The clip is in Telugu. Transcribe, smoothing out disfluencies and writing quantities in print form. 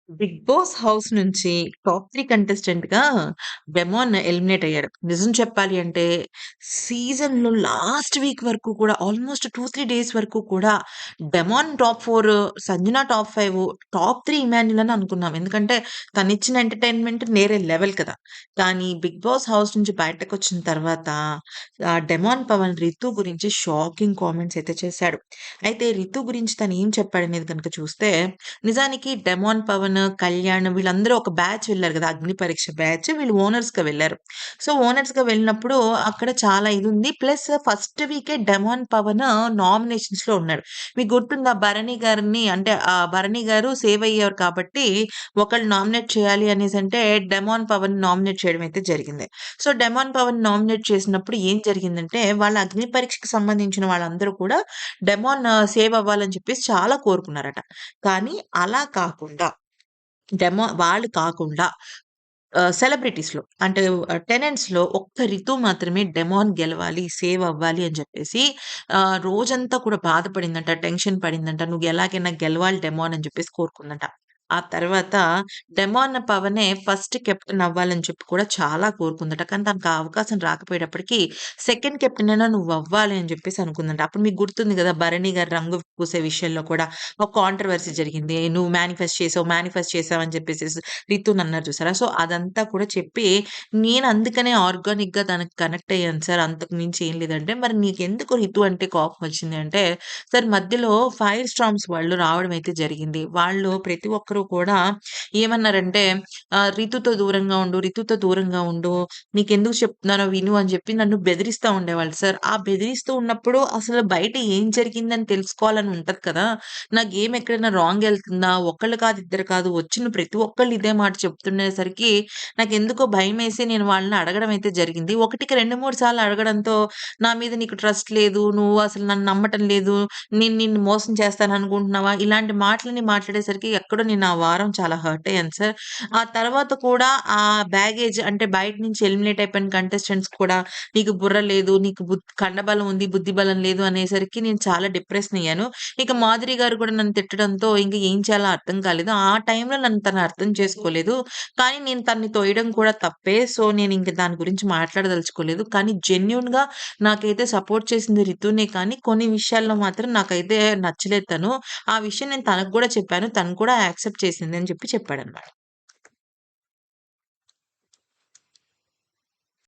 బిగ్ బాస్ హౌస్ నుంచి టాప్ 3 కంటెస్టెంట్‌గా డెమాన్ ఎలిమినేట్ అయ్యాడు. నిజం చెప్పాలి అంటే సీజన్‌లో లాస్ట్ వీక్ వరకు కూడా ఆల్మోస్ట్ 2, 3 డేస్ వరకు కూడా demon top 4, Sanjana top 5, top 3 Emmanuel అని అనుకున్నాం. ఎందుకంటే తనిచ్చిన ఎంటర్‌టైన్‌మెంట్ వేరే లెవెల్ కదా! కానీ బిగ్ బాస్ హౌస్ నుంచి బయటకొచ్చిన తర్వాత డెమాన్ పవన్ రితు గురించి షాకింగ్ కామెంట్స్ అయితే చేశాడు. అయితే రితు గురించి తను ఏం చెప్పాడనేది గనుక చూస్తే నిజానికి 'డెమాన్ పవన్', 'కళ్యాణ్' వీళ్ళందరూ ఒక బ్యాచ్ వెళ్లారు గదా! అగ్ని పరీక్ష బ్యాచ్. వీళ్ళు ఓనర్స్‌గా వెళ్లారు. సో, ఓనర్స్‌గా వెళ్ళినప్పుడు అక్కడ చాలా ఇదుంది. ప్లస్ ఫస్ట్ వీకే 'డెమాన్ పవన్' నామినేషన్స్‌లో ఉన్నాడు. మీకు గుర్తుందా? భరణి గారిని అంటే భరణి గారు సేవ్ అయ్యారు కాబట్టి ఒకళ్ళు నామినేట్ చేయాలి అనేసంటే 'డెమాన్ పవన్' నామినేట్ చేయడం అయితే జరిగింది. సో, 'డెమాన్ పవన్' నామినేట్ చేసినప్పుడు ఏం జరిగిందంటే వాళ్ళ అగ్ని పరీక్షకి సంబంధించిన వాళ్ళందరూ కూడా డెమాన్ సేవ్ అవ్వాలని చెప్పేసి చాలా కోరుకున్నారట. కానీ అలా కాకుండా వాళ్ళు కాకుండా సెలబ్రిటీస్‌లో అంటే టెనెంట్స్‌లో ఒక్క రితు మాత్రమే డెమాన్ గెలవాలి, సేవ్ అవ్వాలి అని చెప్పేసి రోజంతా కూడా బాధపడిందంట, టెన్షన్ పడిందంట. "నువ్వు ఎలాగైనా గెలవాలి డెమాన్" అని చెప్పేసి కోరుకుందంట. ఆ తర్వాత డెమాన్ పవనే ఫస్ట్ కెప్టెన్ అవ్వాలని చెప్పి కూడా చాలా కోరుకుందట. కానీ తనకు ఆ అవకాశం రాకపోయేటప్పటికి సెకండ్ కెప్టెన్ అయినా నువ్వవ్వాలి అని చెప్పేసి అనుకుందంట. అప్పుడు మీకు గుర్తుంది గదా! భరణి గారు రంగు పూసే విషయంలో కూడా ఒక కాంట్రోవర్సీ జరిగింది. "నువ్వు మేనిఫెస్ట్ చేసావు" అని చెప్పేసేసి రితునన్నారు చూసారా? సో, అదంతా కూడా చెప్పి, నేను అందుకనే ఆర్గానిక్‌గా దానికి కనెక్ట్ అయ్యాను సార్. అంతకు మించి ఏం లేదంటే, మరి నీకెందుకు రితు అంటే కోపమొచ్చింది అంటే, సార్ మధ్యలో ఫైర్ స్టార్మ్స్ వాళ్ళు రావడం అయితే జరిగింది. వాళ్ళు ప్రతి ఒక్కరు కూడా ఏమన్నారంటే, "రితుతో దూరంగా ఉండు, రితుతో దూరంగా ఉండు. నీకెందుకు చెప్తున్నానో విను" అని చెప్పి నన్ను బెదిరిస్తా ఉండేవాళ్ళు సార్. ఆ బెదిరిస్తూ ఉన్నప్పుడు అసలు బయట ఏం జరిగిందని తెలుసుకోవాలని ఉంటది కదా! నా గేమ్ ఎక్కడైనా రాంగ్ ఎళ్తుందా? ఒకళ్ళు కాదు, ఇద్దరు కాదు. వచ్చిన ప్రతి ఒక్కళ్ళు ఇదే మాట చెప్తుండేసరికి నాకెందుకో భయమేసి నేను వాళ్ళని అడగడం అయితే జరిగింది. ఒకటికి 2, 3 సార్లు అడగడంతో నా మీద నీకు ట్రస్ట్ లేదు. నువ్వు అసలు నన్ను నమ్మటం లేదు. నేను నిన్ను మోసం చేస్తాననుకుంటున్నావా? ఇలాంటి మాటలన్నీ మాట్లాడేసరికి ఎక్కడో నేను ఆ వారం చాలా హర్ట్ అయ్యాను సార్. ఆ తర్వాత కూడా ఆ బ్యాగేజ్ అంటే బయట నుంచి ఎలిమినేట్ అయిపోయిన కంటెస్టెంట్స్ కూడా నీకు బుర్ర లేదు. నీకు కండబలం ఉంది. బుద్ధి బలం లేదు అనేసరికి నేను చాలా డిప్రెషన్ అయ్యాను. ఇక మాధురి గారు కూడా నన్ను తిట్టడంతో ఇంక ఏం చేయాలో అర్థం కాలేదు. ఆ టైంలో నన్ను తను అర్థం చేసుకోలేదు. కానీ నేను తనని తొయడం కూడా తప్పే. సో, నేనింక దాని గురించి మాట్లాడదలుచుకోలేదు. కానీ జెన్యూన్‌గా నాకైతే సపోర్ట్ చేసింది రితునే కానీ, కొన్ని విషయాల్లో మాత్రం నాకైతే నచ్చలేదు తను. ఆ విషయం నేను తనకు గూడా చెప్పాను. తను కూడా యాక్సెప్ట్ చేసింది అని చెప్పి చెప్పాడన్నమాట.